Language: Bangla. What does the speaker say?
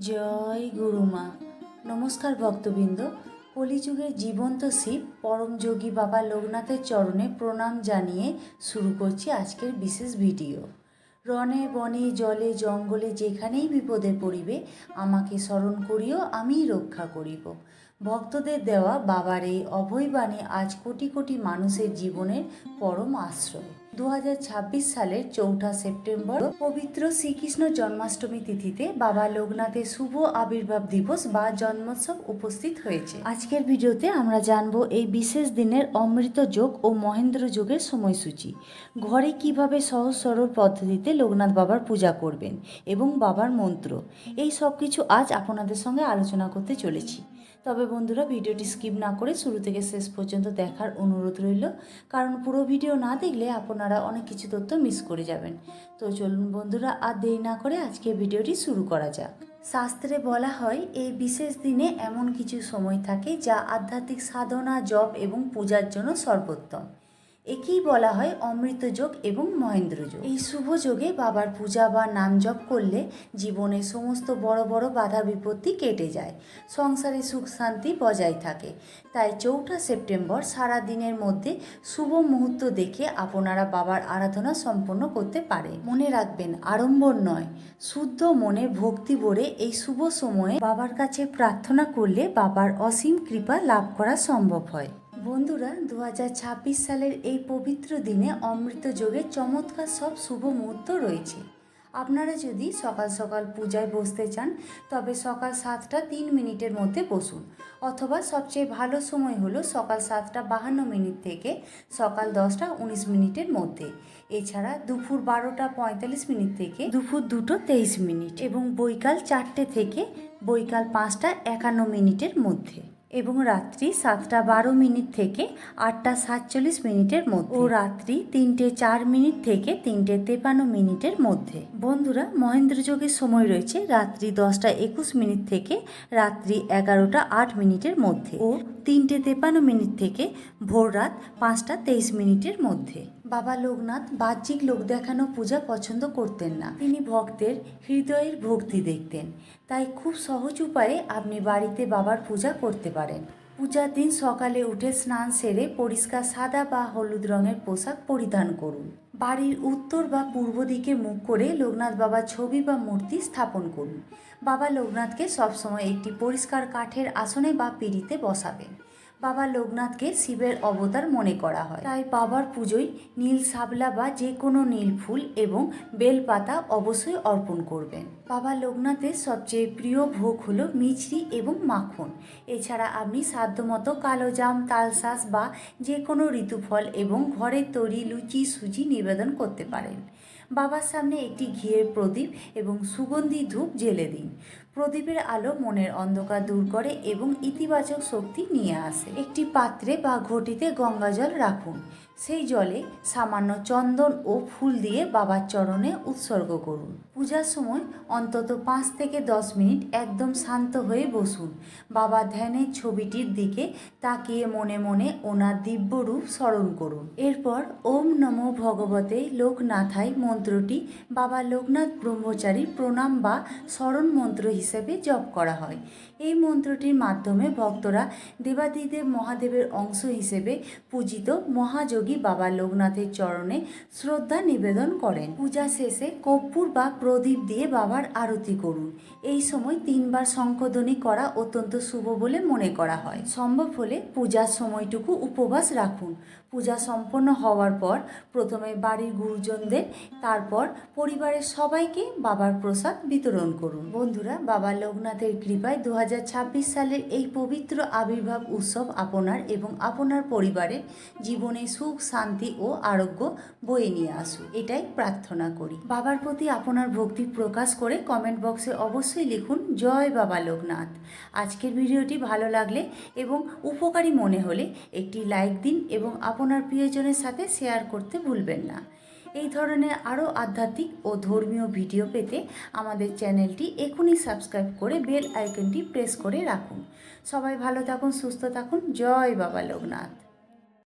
জয় গুরুমা। নমস্কার ভক্তবৃন্দ। কলিযুগের জীবন্ত শিব পরম যোগী বাবা লোকনাথের চরণে প্রণাম জানিয়ে শুরু করছি আজকের বিশেষ ভিডিও। রণে বনে জলে জঙ্গলে যেখানেই বিপদে পড়িবে আমাকে স্মরণ করিও, আমিই রক্ষা করিব। ভক্তদের দেওয়া বাবার এই অভয়বাণী আজ কোটি কোটি মানুষের জীবনের পরম আশ্রয়। 2026 সালের 4 সেপ্টেম্বর পবিত্র শ্রীকৃষ্ণ জন্মাষ্টমী তিথিতে বাবা লোকনাথের শুভ আবির্ভাব দিবস বা জন্মোৎসব উপস্থিত হয়েছে। আজকের ভিডিওতে আমরা জানব এই বিশেষ দিনের অমৃত যোগ ও মহেন্দ্র যোগের সময়সূচি, ঘরে কিভাবে সহজ সরল পদ্ধতিতে লোকনাথ বাবার পূজা করবেন এবং বাবার মন্ত্র, এই সব কিছু আজ আপনাদের সঙ্গে আলোচনা করতে চলেছি। তবে বন্ধুরা, ভিডিওটি স্কিপ না করে শুরু থেকে শেষ পর্যন্ত দেখার অনুরোধ রইল, কারণ পুরো ভিডিও না দেখলে আপনারা অনেক কিছু তথ্য মিস করে যাবেন। তো চলুন বন্ধুরা, আর দেরি না করে আজকে ভিডিওটি শুরু করা যাক। শাস্ত্রে বলা হয় এই বিশেষ দিনে এমন কিছু সময় থাকে যা আধ্যাত্মিক সাধনা, জপ এবং পূজার জন্য সর্বোত্তম। একেই বলা হয় অমৃত যোগ এবং মহেন্দ্র যোগ। এই শুভ যোগে বাবার পূজা বা নাম জপ করলে জীবনের সমস্ত বড় বড় বাধা বিপত্তি কেটে যায়, সংসারে সুখ শান্তি বজায় থাকে। তাই 4 সেপ্টেম্বর সারা দিনের মধ্যে শুভ মুহূর্ত দেখে আপনারা বাবার আরাধনা সম্পন্ন করতে পারেন। মনে রাখবেন, আড়ম্বর নয়, শুদ্ধ মনে ভক্তি ভরে এই শুভ সময়ে বাবার কাছে প্রার্থনা করলে বাবার অসীম কৃপা লাভ করা সম্ভব হয়। বন্ধুরা, 2026 সালের এই পবিত্র দিনে অমৃত যোগের চমৎকার সব শুভ মুহূর্ত রয়েছে। আপনারা যদি সকাল সকাল পূজায় বসতে চান তবে সকাল 7টা 3 মধ্যে বসুন, অথবা সবচেয়ে ভালো সময় হলো সকাল 7টা 52 থেকে সকাল 10টা 19 মধ্যে। এছাড়া দুপুর 12টা 45 থেকে দুপুর 2টো 23 এবং বৈকাল 4টে থেকে বৈকাল 5টা 51 মধ্যে, এবং রাত্রি 7টা 12 থেকে 8টা 47 মধ্যে, ও রাত্রি 3টে 4 থেকে 3টে 53 মধ্যে। বন্ধুরা, মহেন্দ্র যোগের সময় রয়েছে রাত্রি 10টা 21 থেকে রাত্রি 11টা 8 মধ্যে, ও 3টে 53 থেকে ভোর রাত 5টা 23 মধ্যে। বাবা লোকনাথ বাহ্যিক লোক দেখানো পূজা পছন্দ করতেন না, তিনি ভক্তের হৃদয়ের ভক্তি দেখতেন। তাই খুব সহজ উপায়ে আপনি বাড়িতে বাবার পূজা করতে পারেন। পূজার দিন সকালে উঠে স্নান সেরে পরিষ্কার সাদা বা হলুদ রঙের পোশাক পরিধান করুন। বাড়ির উত্তর বা পূর্ব দিকে মুখ করে লোকনাথ বাবার ছবি বা মূর্তি স্থাপন করুন। বাবা লোকনাথকে সবসময় একটি পরিষ্কার কাঠের আসনে বা পিঁড়িতে বসাবেন। বাবা লোকনাথকে শিবের অবতার মনে করা হয়, তাই বাবার পুজোয় নীল শাপলা বা যে কোনো নীল ফুল এবং বেলপাতা অবশ্যই অর্পণ করবেন। বাবা লোকনাথের সবচেয়ে প্রিয় ভোগ হলো মিছরি এবং মাখন। এছাড়া আপনি সাধ্যমতো কালো জাম, তালশাঁস বা যে কোনো ঋতুফল এবং ঘরের তৈরি লুচি সুজি নিবেদন করতে পারেন। বাবার সামনে একটি ঘিয়ের প্রদীপ এবং সুগন্ধি ধূপ জ্বেলে দিন। প্রদীপের আলো মনের অন্ধকার দূর করে এবং ইতিবাচক শক্তি নিয়ে আসে। একটি পাত্রে বা ঘটিতে গঙ্গাজল রাখুন। সেই জলে সামান্য চন্দন ও ফুল দিয়ে বাবার চরণে উৎসর্গ করুন। পূজার সময় অন্তত 5 থেকে 10 মিনিট একদম শান্ত হয়ে বসুন। বাবার ধ্যানের ছবিটির দিকে তাকিয়ে মনে মনে ওনার দিব্য রূপ স্মরণ করুন। এরপর ওম নমো ভগবতে লোকনাথায় মন্ত্রটি বাবা লোকনাথ ব্রহ্মচারীর প্রণাম বা স্মরণ মন্ত্র হিসেবে জপ করা হয়। এই মন্ত্রটির মাধ্যমে ভক্তরা দেবাদিদেব মহাদেবের অংশ হিসেবে পূজিত মহাযোগী বাবা লোকনাথের চরণে শ্রদ্ধা নিবেদন করেন। পূজা শেষে কর্পূর বা প্রদীপ দিয়ে বাবার আরতি করুন। এই সময় 3বার শঙ্খধ্বনি করা অত্যন্ত শুভ বলে মনে করা হয়। সম্ভব হলে পূজার সময়টুকু উপবাস রাখুন। পূজা সম্পন্ন হওয়ার পর প্রথমে বাড়ির গুরুজনদের, তারপর পরিবারের সবাইকে বাবার প্রসাদ বিতরণ করুন। বন্ধুরা, বাবা লোকনাথের কৃপায় 2026 সালের এই পবিত্র আবির্ভাব উৎসব আপনার এবং আপনার পরিবারের জীবনে সুখ, শান্তি ও আরোগ্য বয়ে নিয়ে আসুক, এটাই প্রার্থনা করি। বাবার প্রতি আপনার ভক্তি প্রকাশ করে কমেন্ট বক্সে অবশ্যই লিখুন জয় বাবা লোকনাথ। আজকের ভিডিওটি ভালো লাগলে এবং উপকারী মনে হলে একটি লাইক দিন এবং আপনার প্রিয়জনের সাথে শেয়ার করতে ভুলবেন না। এই ধরনের আরও আধ্যাত্মিক ও ধর্মীয় ভিডিও পেতে আমাদের চ্যানেলটি এখনই সাবস্ক্রাইব করে বেল আইকনটি প্রেস করে রাখুন। সবাই ভালো থাকুন, সুস্থ থাকুন। জয় বাবা লোকনাথ।